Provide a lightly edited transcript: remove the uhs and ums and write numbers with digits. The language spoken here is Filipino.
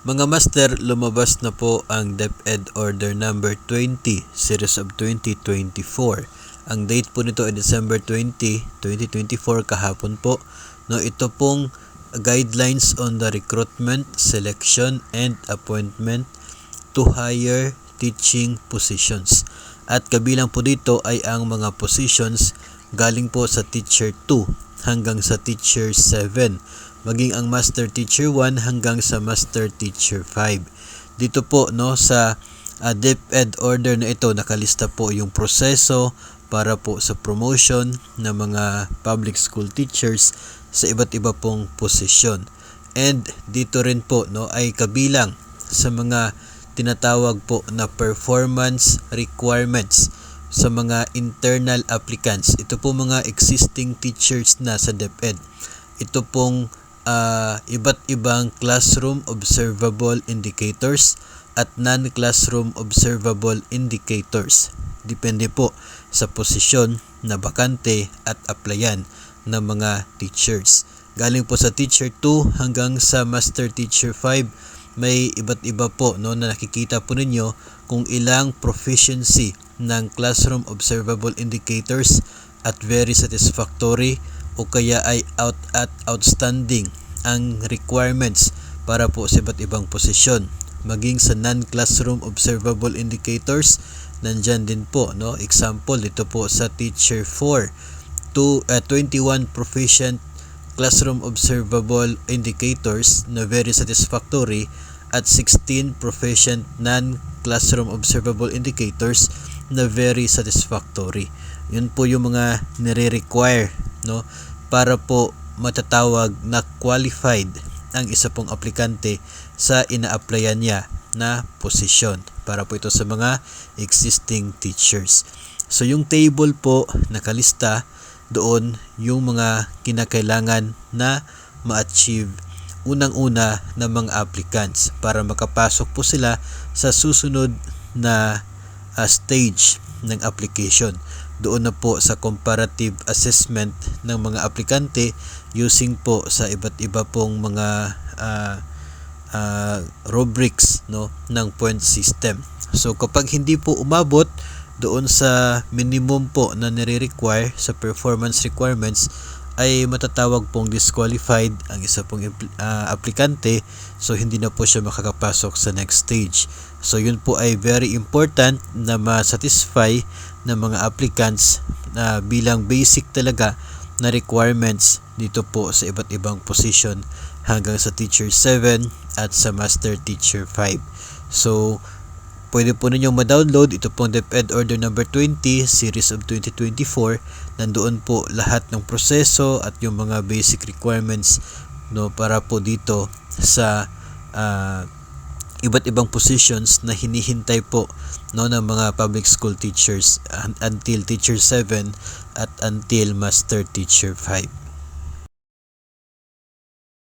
Mga master, lumabas na po ang DepEd Order number 20, Series of 2024. Ang date po nito ay December 20, 2024, kahapon po. No, ito pong guidelines on the recruitment, selection, and appointment to higher teaching positions. At kabilang po dito ay ang mga positions galing po sa Teacher 2 hanggang sa Teacher 7. Maging ang Master Teacher 1 hanggang sa Master Teacher 5. Dito po sa DepEd order na ito nakalista po yung proseso para po sa promotion ng mga public school teachers sa iba't iba pong posisyon. And dito rin po ay kabilang sa mga tinatawag po na performance requirements sa mga internal applicants. Ito po mga existing teachers na sa DepEd. Ito pong iba't ibang classroom observable indicators at non-classroom observable indicators. Depende po sa posisyon na bakante at applyan ng mga teachers. Galing po sa Teacher 2 hanggang sa Master Teacher 5, may iba't iba po na nakikita po ninyo kung ilang proficiency ng classroom observable indicators at very satisfactory o kaya ay outstanding ang requirements para po sa iba't ibang posisyon. Maging sa non-classroom observable indicators, nandyan din po example dito po sa Teacher 4 to 21 proficient classroom observable indicators na very satisfactory at 16 proficient non-classroom observable indicators na very satisfactory. Yun po yung mga nire-require para po matatawag na qualified ang isa pong aplikante sa ina-applyan niya na posisyon para po ito sa mga existing teachers. So yung table po nakalista doon yung mga kinakailangan na ma-achieve unang-una ng mga applicants para makapasok po sila sa susunod na stage ng application. Doon na po sa comparative assessment ng mga aplikante using po sa iba't iba pong mga rubrics ng point system. So kapag hindi po umabot doon sa minimum po na nire-require sa performance requirements, ay matatawag pong disqualified ang isa pong aplikante, so hindi na po siya makakapasok sa next stage. So yun po ay very important na ma-satisfy ng mga applicants na bilang basic talaga na requirements dito po sa iba't ibang position hanggang sa Teacher 7 at sa Master Teacher 5. So pwede po ninyong ma-download ito pong DepEd Order number 20, Series of 2024. Nandoon po lahat ng proseso at yung mga basic requirements para po dito sa iba't ibang positions na hinihintay po ng mga public school teachers until Teacher 7 at until Master Teacher 5.